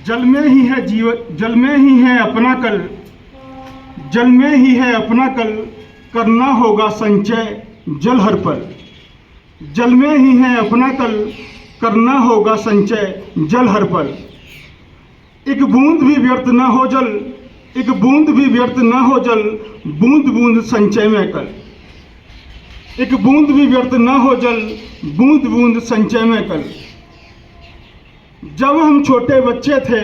जल में ही है जीवन, जल में ही है अपना कल, जल में ही है अपना कल, करना होगा संचय जल हर पल। जल में ही है अपना कल, करना होगा संचय जल हर पल। एक बूंद भी व्यर्थ न हो जल, एक बूंद भी व्यर्थ न हो जल, बूंद बूंद संचय में कल। एक बूंद भी व्यर्थ न हो जल, बूंद बूंद संचय में कल। जब हम छोटे बच्चे थे,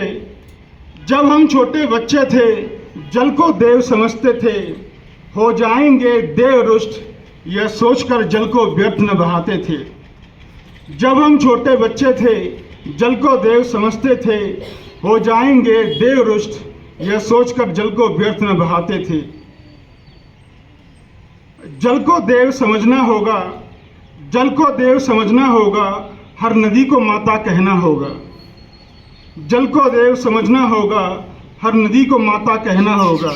जब हम छोटे बच्चे थे, जल को देव समझते थे, हो जाएंगे देव रुष्ट, यह सोचकर जल को व्यर्थ न बहाते थे। जब हम छोटे बच्चे थे, जल को देव समझते थे, हो जाएंगे देव रुष्ट, यह सोचकर जल को व्यर्थ न बहाते थे। जल को देव समझना होगा, जल को देव समझना होगा, हर नदी को माता कहना होगा। जल को देव समझना होगा, हर नदी को माता कहना होगा।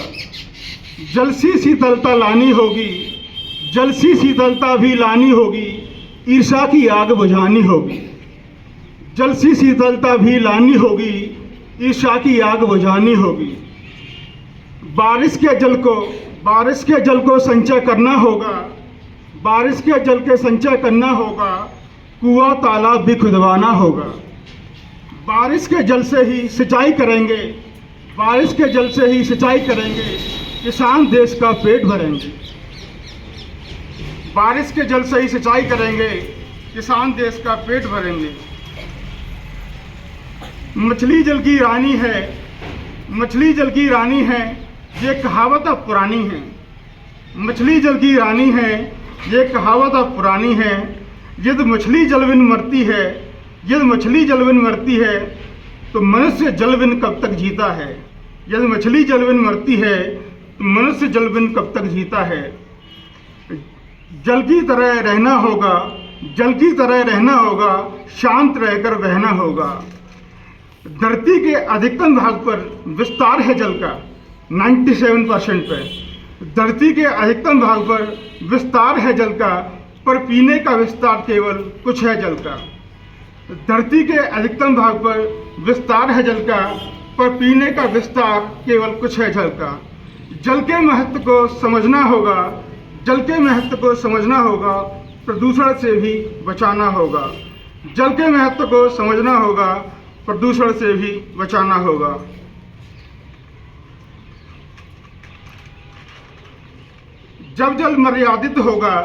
जल सी शीतलता लानी होगी, जल सी शीतलता भी लानी होगी, ईर्ष्या की आग बुझानी होगी। जल सी शीतलता भी लानी होगी, ईर्ष्या की आग बुझानी होगी। बारिश के जल को संचय करना होगा, बारिश के जल के संचय करना होगा, कुआं तालाब भी खुदवाना होगा। बारिश के जल से ही सिंचाई करेंगे, बारिश के जल से ही सिंचाई करेंगे, किसान देश का पेट भरेंगे। बारिश के जल से ही सिंचाई करेंगे, किसान देश का पेट भरेंगे। मछली जल की रानी है, मछली जल की रानी है, ये कहावत अब पुरानी है। मछली जल की रानी है, ये कहावत अब पुरानी है। यदि मछली जल बिन मरती है, यदि मछली जल बिन मरती है, तो मनुष्य जल बिन कब तक जीता है। यदि मछली जल बिन मरती है, तो मनुष्य जल बिन कब तक जीता है। जल की तरह रहना होगा, जल की तरह रहना होगा, शांत रहकर बहना होगा। धरती के अधिकतम भाग पर विस्तार है जल का 97% पे। धरती के अधिकतम भाग पर विस्तार है जल का, पर पीने का विस्तार केवल कुछ है जल का। धरती के अधिकतम भाग पर विस्तार है जल का, पर पीने का विस्तार केवल कुछ है जल का। जल के महत्व को समझना होगा, जल के महत्व को समझना होगा, प्रदूषण से भी बचाना होगा। जल के महत्व को समझना होगा, प्रदूषण से भी बचाना होगा। जब जल मर्यादित होगा,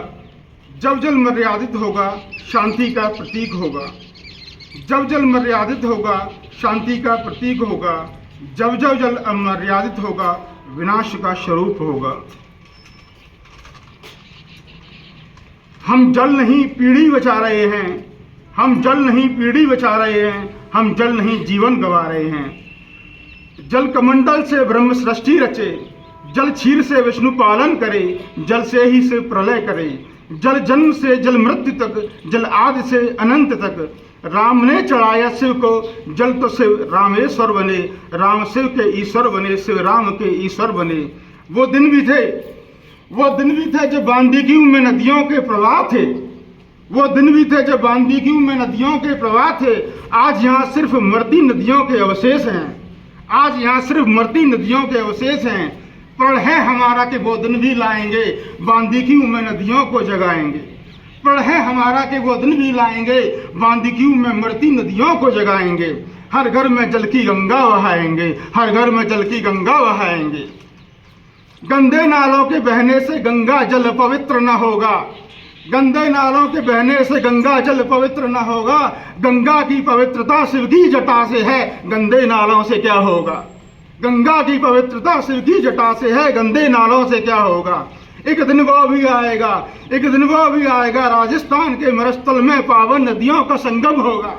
जब जल मर्यादित होगा, शांति का प्रतीक होगा। जब जल मर्यादित होगा, शांति का प्रतीक होगा। जब जब जल अमर्यादित होगा, विनाश का स्वरूप होगा। हम जल नहीं पीढ़ी बचा रहे हैं, हम जल नहीं पीढ़ी बचा रहे हैं, हम जल नहीं जीवन गंवा रहे हैं। जल कमंडल से ब्रह्म सृष्टि रचे, जल क्षीर से विष्णु पालन करे, जल से ही शिव प्रलय करे। जल जन्म से जल मृत्यु तक, जल आदि से अनंत तक, राम ने चढ़ाया शिव को जल, तो शिव रामेश्वर बने, राम शिव के ईश्वर बने, शिव राम के ईश्वर बने। वो दिन भी थे, वो दिन भी थे जब बाल्मीकि में नदियों के प्रवाह थे। वो दिन भी थे जब बाल्मीकि में नदियों के प्रवाह थे। आज यहाँ सिर्फ मरती नदियों के अवशेष हैं, आज यहाँ सिर्फ मरती नदियों के अवशेष हैं। प्रण है हमारा कि वो दिन भी लाएंगे, बाल्मीकि में नदियों को जगाएंगे। प्रण है हमारा कि वो दिन भी लाएंगे, बाल्मीकि में मरती नदियों को जगाएंगे। हर घर में जल की गंगा बहाएंगे, हर घर में जल की गंगा बहाएंगे। गंदे नालों के बहने से गंगा जल पवित्र न होगा, गंदे नालों के बहने से गंगा जल पवित्र न होगा। गंगा की पवित्रता शिव की जटा से है, गंदे नालों से क्या होगा। गंगा की पवित्रता शिव की जटा से है, गंदे नालों से क्या होगा। एक दिन वो भी आएगा, एक दिन वो भी आएगा, राजस्थान के मरुस्थल में पावन नदियों का संगम होगा।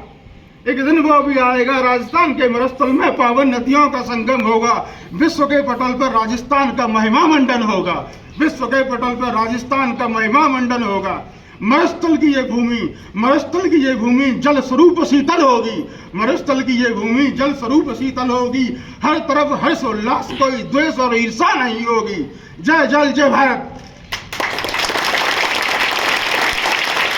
एक दिन वो भी आएगा, राजस्थान के मरुस्थल में पावन नदियों का संगम होगा। विश्व के पटल पर राजस्थान का महिमा मंडन होगा, विश्व के पटल पर राजस्थान का महिमा मंडन होगा। मरुस्थल की ये भूमि, मरुस्थल की ये भूमि जल स्वरूप शीतल होगी, मरुस्थल की ये भूमि जल स्वरूप शीतल होगी। हर तरफ हर्ष उल्लास, कोई द्वेष और ईर्षा नहीं होगी। जय जल जय भारत।